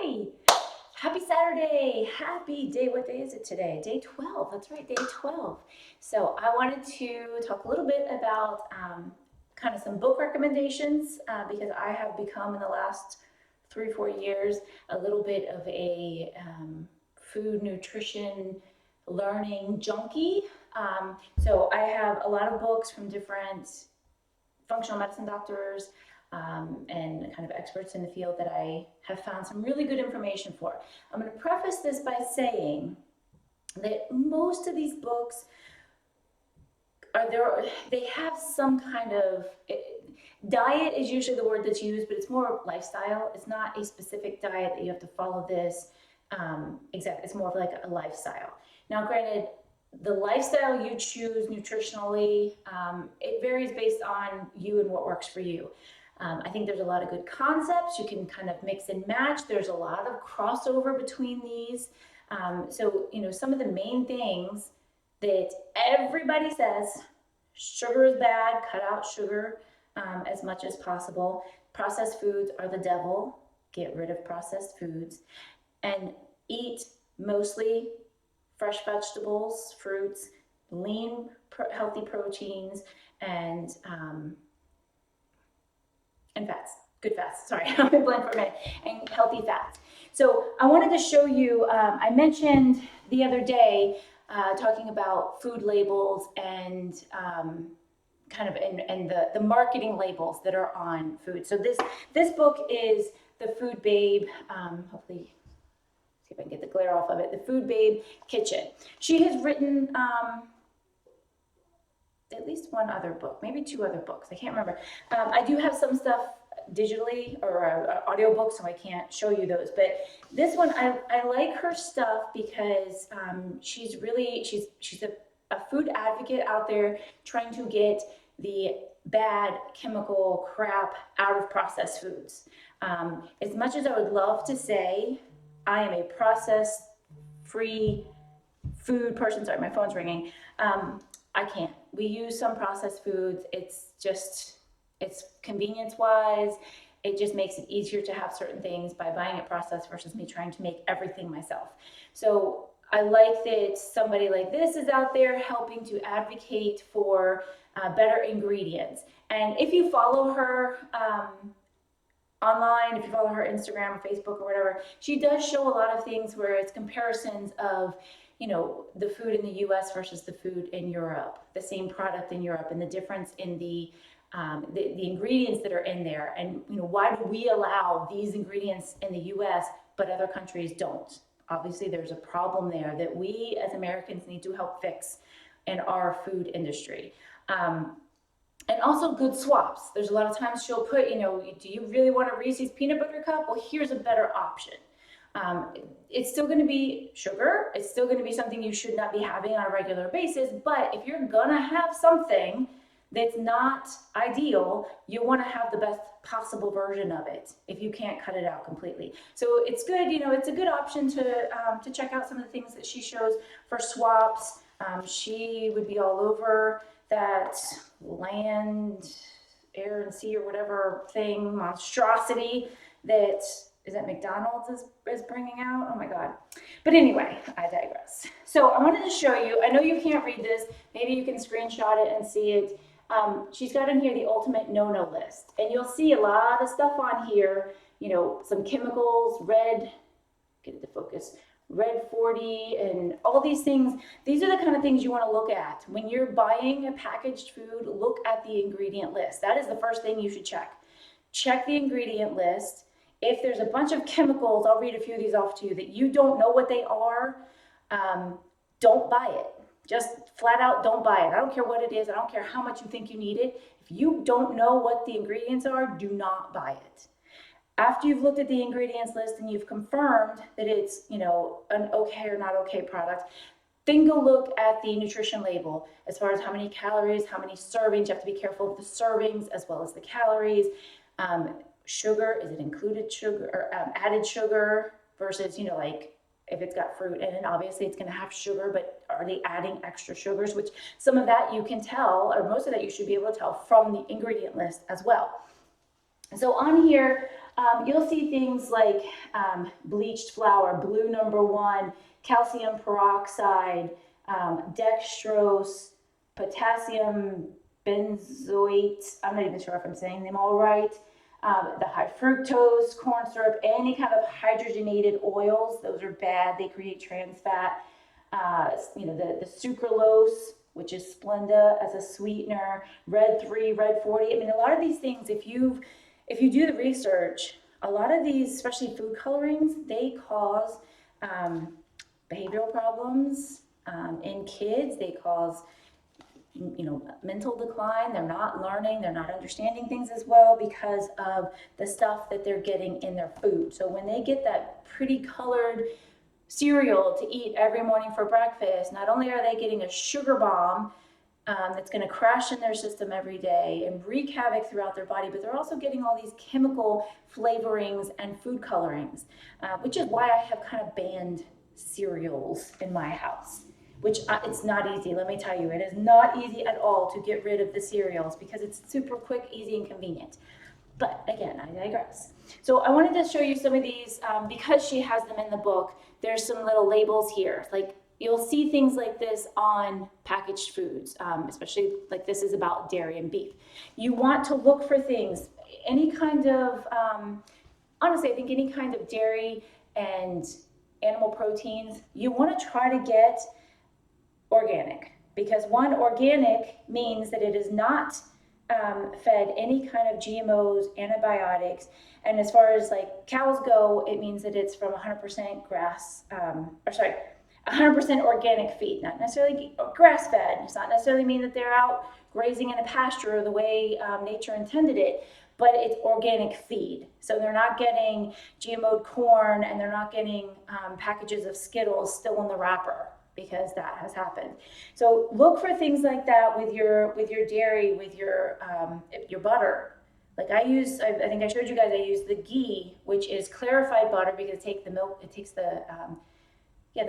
Hi, happy Saturday, happy day. What day is it today? Day 12, that's right, day 12. So I wanted to talk a little bit about kind of some book recommendations because I have become in the last 3, 4 years a little bit of a food nutrition learning junkie. So I have a lot of books from different functional medicine doctors and kind of experts in the field that I have found some really good information for. I'm going to preface this by saying that most of these books are there, they have some kind of diet is usually the word that's used, but it's more lifestyle. It's not a specific diet that you have to follow this exactly. It's more of like a lifestyle. Now, granted, the lifestyle you choose nutritionally, it varies based on you and what works for you. I think there's a lot of good concepts. You can kind of mix and match. There's a lot of crossover between these. So, some of the main things that everybody says sugar is bad, cut out sugar as much as possible. Processed foods are the devil. Get rid of processed foods and eat mostly fresh vegetables, fruits, lean, healthy proteins, and fats, good fats. Sorry, I'm gonna blend for a minute. And healthy fats. So I wanted to show you. I mentioned the other day talking about food labels and kind of and the marketing labels that are on food. So this book is The Food Babe. Hopefully, see if I can get the glare off of it. The Food Babe Kitchen. She has written at least one other book, maybe two other books. I can't remember. I do have some stuff digitally or audiobook, so I can't show you those. But this one, I like her stuff because she's a food advocate out there trying to get the bad chemical crap out of processed foods. As much as I would love to say I am a process-free food person, sorry, my phone's ringing. I can't. We use some processed foods. It's convenience-wise. It just makes it easier to have certain things by buying it processed versus me trying to make everything myself. So I like that somebody like this is out there helping to advocate for better ingredients. And if you follow her online, if you follow her Instagram or Facebook or whatever, she does show a lot of things where it's comparisons of the food in the US versus the food in Europe, the same product in Europe, and the difference in the ingredients that are in there. And, why do we allow these ingredients in the US, but other countries don't? Obviously, there's a problem there that we as Americans need to help fix in our food industry. And also good swaps. There's a lot of times she'll put, do you really want a Reese's peanut butter cup? Well, here's a better option. It's still going to be sugar. It's still going to be something you should not be having on a regular basis. But if you're going to have something that's not ideal, you want to have the best possible version of it if you can't cut it out completely. So it's good, it's a good option to check out some of the things that she shows for swaps. She would be all over that land, air, and sea or whatever thing, monstrosity that McDonald's is bringing out. Oh my God. But anyway, I digress. So I wanted to show you, I know you can't read this, maybe you can screenshot it and see it. She's got in here the ultimate no-no list. And you'll see a lot of stuff on here, some chemicals, red, get it to focus, red 40 and all these things. These are the kind of things you want to look at. When you're buying a packaged food, look at the ingredient list. That is the first thing you should check. Check the ingredient list. If there's a bunch of chemicals, I'll read a few of these off to you, that you don't know what they are, don't buy it. Just flat out don't buy it. I don't care what it is. I don't care how much you think you need it. If you don't know what the ingredients are, do not buy it. After you've looked at the ingredients list and you've confirmed that it's, an okay or not okay product, then go look at the nutrition label as far as how many calories, how many servings. You have to be careful of the servings as well as the calories. Sugar, is it included sugar or added sugar versus, like if it's got fruit in it, obviously it's going to have sugar, but are they adding extra sugars? Which some of that you can tell, or most of that you should be able to tell from the ingredient list as well. So on here, You'll see things like bleached flour, blue number one, calcium peroxide, dextrose, potassium benzoate. I'm not even sure if I'm saying them all right. The high fructose, corn syrup, any kind of hydrogenated oils, those are bad. They create trans fat. The sucralose, which is Splenda as a sweetener, red 3, red 40. I mean, a lot of these things, if you do the research, a lot of these, especially food colorings, they cause behavioral problems in kids. They cause mental decline. They're not learning, they're not understanding things as well because of the stuff that they're getting in their food. So when they get that pretty colored cereal to eat every morning for breakfast, not only are they getting a sugar bomb that's going to crash in their system every day and wreak havoc throughout their body, but they're also getting all these chemical flavorings and food colorings, which is why I have kind of banned cereals in my house, which it's not easy. Let me tell you, it is not easy at all to get rid of the cereals because it's super quick, easy, and convenient. But again, I digress. So I wanted to show you some of these because she has them in the book. There's some little labels here. Like you'll see things like this on packaged foods, especially like this is about dairy and beef. You want to look for things, any kind of, honestly, I think any kind of dairy and animal proteins, you want to try to get organic, because one, organic means that it is not fed any kind of GMOs, antibiotics, and as far as like cows go, it means that it's from 100% 100% organic feed, not necessarily grass fed. It's not necessarily mean that they're out grazing in a pasture the way nature intended it, but it's organic feed. So they're not getting GMO'd corn, and they're not getting packages of Skittles still in the wrapper, because that has happened. So look for things like that with your dairy, with your butter. Like I think I showed you guys, I use the ghee, which is clarified butter, because it takes the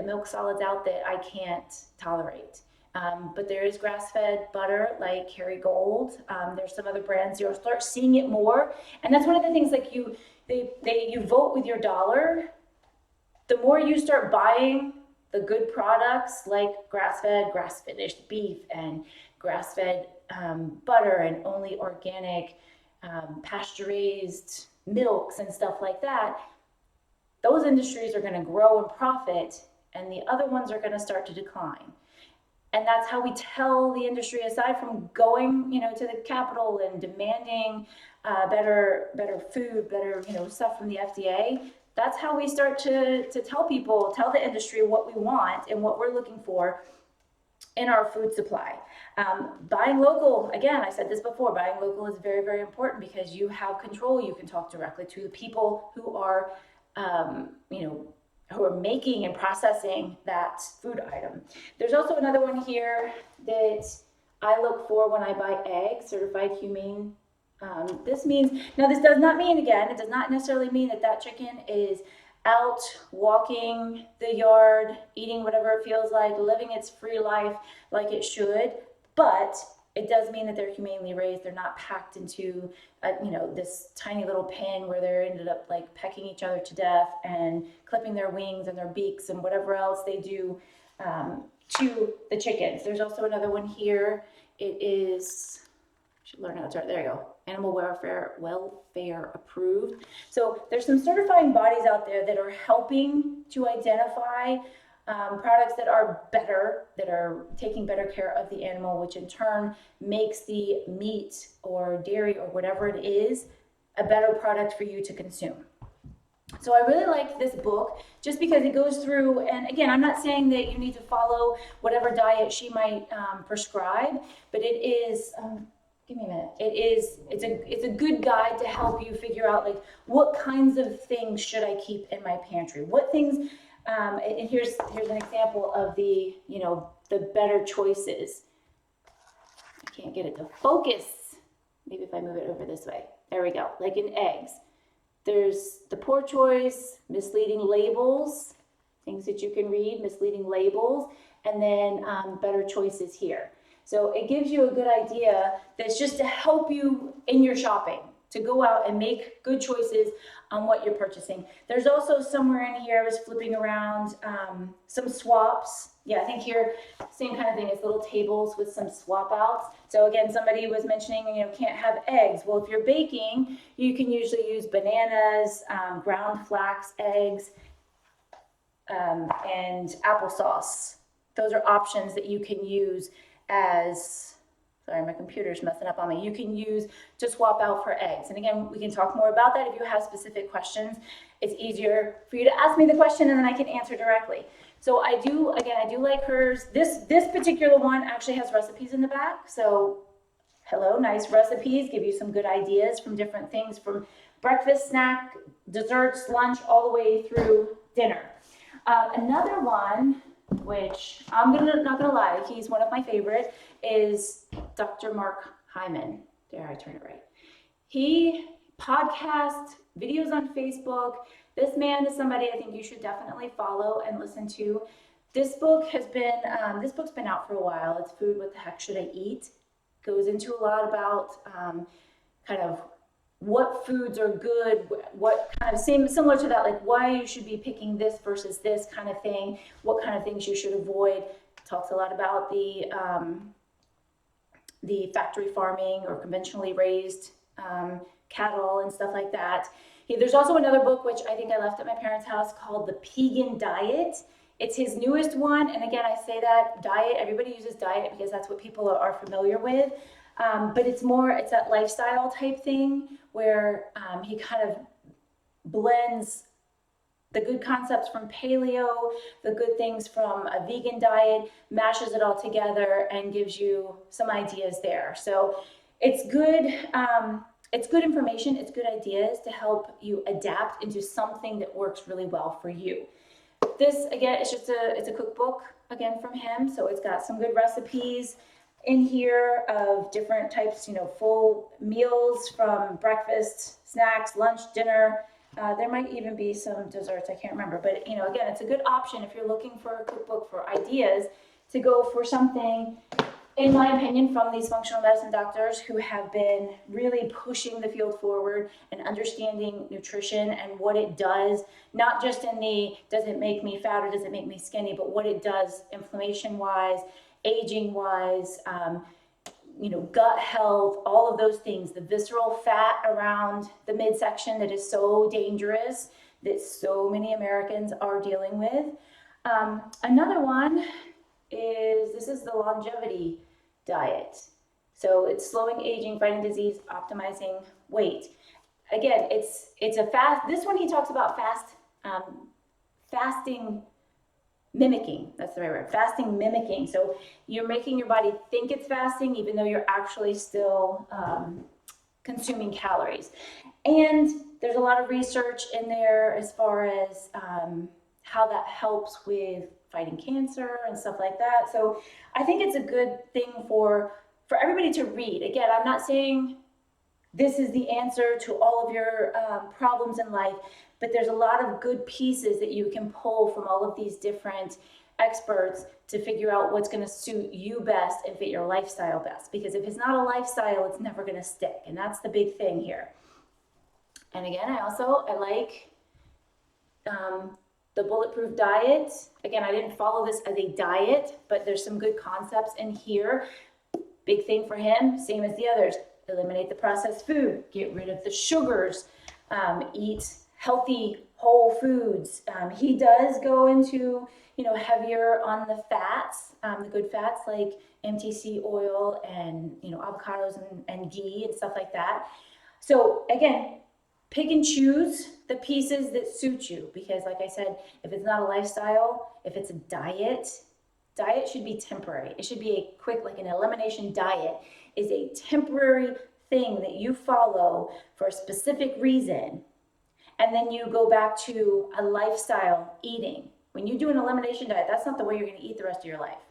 milk solids out that I can't tolerate. But there is grass-fed butter like Kerrygold. There's some other brands. You'll start seeing it more, and that's one of the things. Like you vote with your dollar. The more you start buying the good products like grass-fed, grass-finished beef, and grass-fed butter, and only organic pasture-raised milks and stuff like that, those industries are going to grow and profit, and the other ones are going to start to decline. And that's how we tell the industry, aside from going, to the Capitol and demanding better food, better, stuff from the FDA. That's how we start to tell the industry what we want and what we're looking for in our food supply. Buying local, again, I said this before, buying local is very, very important because you have control. You can talk directly to the people who are, who are making and processing that food item. There's also another one here that I look for when I buy eggs, certified humane. This does not mean, again, it does not necessarily mean that chicken is out walking the yard, eating whatever it feels like, living its free life like it should, but it does mean that they're humanely raised. They're not packed into, this tiny little pen where they ended up like pecking each other to death and clipping their wings and their beaks and whatever else they do to the chickens. There's also another one here. It is, should learn how to start. There you go. Animal welfare approved. So there's some certifying bodies out there that are helping to identify products that are better, that are taking better care of the animal, which in turn makes the meat or dairy or whatever it is a better product for you to consume. So I really like this book just because it goes through, and again, I'm not saying that you need to follow whatever diet she might prescribe, but it is, give me a minute. It's a good guide to help you figure out like what kinds of things should I keep in my pantry? What things, and here's an example of the better choices. I can't get it to focus. Maybe if I move it over this way. There we go. Like in eggs. There's the poor choice, misleading labels, things that you can read, misleading labels, and then better choices here. So it gives you a good idea that's just to help you in your shopping, to go out and make good choices on what you're purchasing. There's also somewhere in here, I was flipping around, some swaps. Yeah, I think here, same kind of thing, it's little tables with some swap outs. So again, somebody was mentioning, can't have eggs. Well, if you're baking, you can usually use bananas, ground flax eggs, and applesauce. Those are options that you can use as, sorry, my computer's messing up on me. You can use to swap out for eggs. And again, we can talk more about that if you have specific questions. It's easier for you to ask me the question and then I can answer directly. So I do like hers. This particular one actually has recipes in the back. So hello, nice recipes, give you some good ideas from different things, from breakfast, snack, desserts, lunch, all the way through dinner. Another one, which not gonna lie, he's one of my favorite, is Dr. Mark Hyman. There, I turn it right. He podcasts, videos on Facebook. This man is somebody I think you should definitely follow and listen to. This book's been out for a while. It's Food, What the Heck Should I Eat? Goes into a lot about kind of what foods are good, what kind of similar to that, like why you should be picking this versus this kind of thing, what kind of things you should avoid. Talks a lot about the factory farming or conventionally raised cattle and stuff like that. There's also another book, which I think I left at my parents' house, called The Pagan Diet. It's his newest one. And again, I say that diet, everybody uses diet because that's what people are familiar with. But it's that lifestyle type thing where he kind of blends the good concepts from paleo, the good things from a vegan diet, mashes it all together and gives you some ideas there. So it's good information, it's good ideas to help you adapt into something that works really well for you. This, again, it's a cookbook, again, from him. So it's got some good recipes in here of different types, full meals from breakfast, snacks, lunch, dinner. There might even be some desserts, I can't remember. But, again, it's a good option if you're looking for a cookbook for ideas to go for something, in my opinion, from these functional medicine doctors who have been really pushing the field forward and understanding nutrition and what it does, not just in does it make me fat or does it make me skinny, but what it does inflammation-wise, aging-wise, gut health, all of those things, the visceral fat around the midsection that is so dangerous, that so many Americans are dealing with. Another one this is the longevity diet. So it's slowing aging, fighting disease, optimizing weight. Again, it's a fast, this one he talks about fasting mimicking, that's the right word, fasting mimicking. So you're making your body think it's fasting even though you're actually still consuming calories. And there's a lot of research in there as far as how that helps with fighting cancer and stuff like that. So I think it's a good thing for everybody to read. Again, I'm not saying this is the answer to all of your problems in life, but there's a lot of good pieces that you can pull from all of these different experts to figure out what's going to suit you best and fit your lifestyle best. Because if it's not a lifestyle, it's never going to stick. And that's the big thing here. And again, I like the Bulletproof Diet. Again, I didn't follow this as a diet, but there's some good concepts in here. Big thing for him, same as the others. Eliminate the processed food, get rid of the sugars, eat healthy whole foods. He does go into, heavier on the fats, the good fats like MTC oil and, avocados and ghee and stuff like that. So again, pick and choose the pieces that suit you, because like I said, if it's not a lifestyle, if it's a diet should be temporary. It should be a quick, like an elimination diet is a temporary thing that you follow for a specific reason. And then you go back to a lifestyle eating. When you do an elimination diet, that's not the way you're going to eat the rest of your life.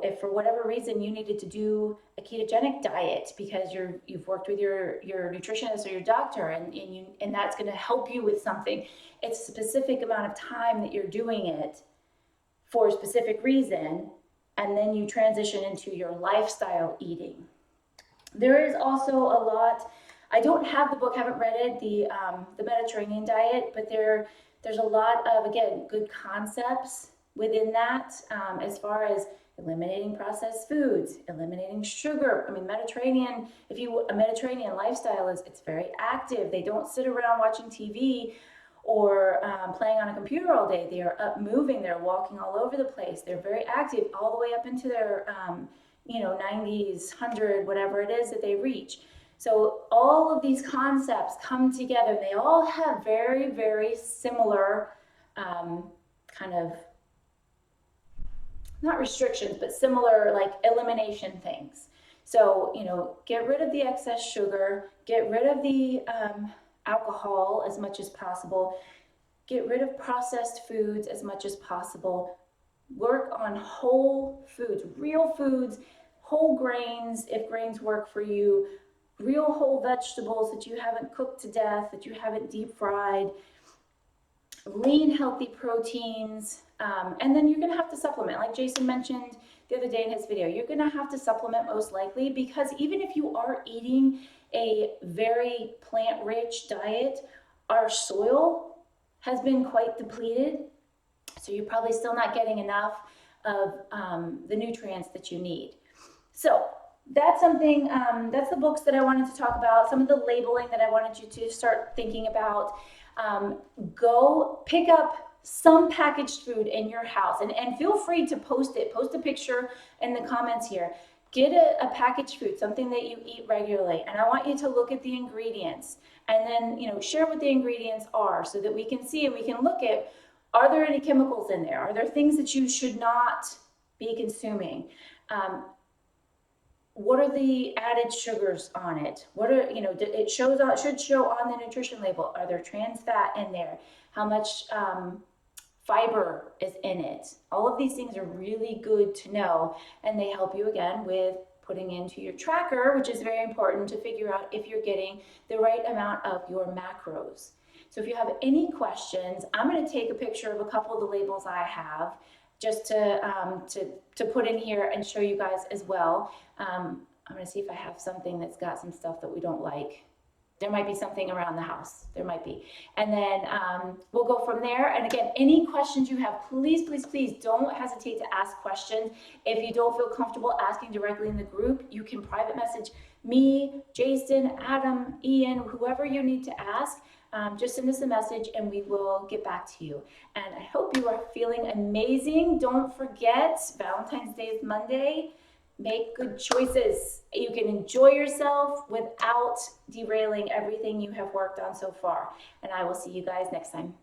If for whatever reason you needed to do a ketogenic diet because you've worked with your nutritionist or your doctor and that's going to help you with something, it's a specific amount of time that you're doing it for a specific reason, and then you transition into your lifestyle eating. There is also a lot I don't have the book, haven't read it, the Mediterranean diet, but there's a lot of, again, good concepts within that, as far as eliminating processed foods, eliminating sugar. I mean, a Mediterranean lifestyle it's very active. They don't sit around watching TV or playing on a computer all day. They are up moving, they're walking all over the place. They're very active all the way up into their, 90s, 100, whatever it is that they reach. So all of these concepts come together. They all have very, very similar kind of, not restrictions, but similar like elimination things. So, get rid of the excess sugar, get rid of the alcohol as much as possible, get rid of processed foods as much as possible, work on whole foods, real foods, whole grains, if grains work for you, real whole vegetables that you haven't cooked to death, that you haven't deep fried, lean, healthy proteins, and then you're going to have to supplement. Like Jason mentioned the other day in his video, you're going to have to supplement most likely, because even if you are eating a very plant-rich diet, our soil has been quite depleted, so you're probably still not getting enough of the nutrients that you need. So that's something, that's the books that I wanted to talk about, some of the labeling that I wanted you to start thinking about. Go pick up some packaged food in your house, and feel free to post a picture in the comments here. Get a packaged food, something that you eat regularly, and I want you to look at the ingredients, and then share what the ingredients are, so that we can see and we can look at, are there any chemicals in there? Are there things that you should not be consuming? What are the added sugars on it? What are, it should show on the nutrition label. Are there trans fat in there? How much fiber is in it? All of these things are really good to know, and they help you again with putting into your tracker, which is very important to figure out if you're getting the right amount of your macros. So if you have any questions, I'm going to take a picture of a couple of the labels I have, just to put in here and show you guys as well. I'm going to see if I have something that's got some stuff that we don't like. There might be something around the house. There might be. And then we'll go from there. And again, any questions you have, please, please, please don't hesitate to ask questions. If you don't feel comfortable asking directly in the group, you can private message me, Jason, Adam, Ian, whoever you need to ask. Just send us a message and we will get back to you. And I hope you are feeling amazing. Don't forget, Valentine's Day is Monday. Make good choices. You can enjoy yourself without derailing everything you have worked on so far. And I will see you guys next time.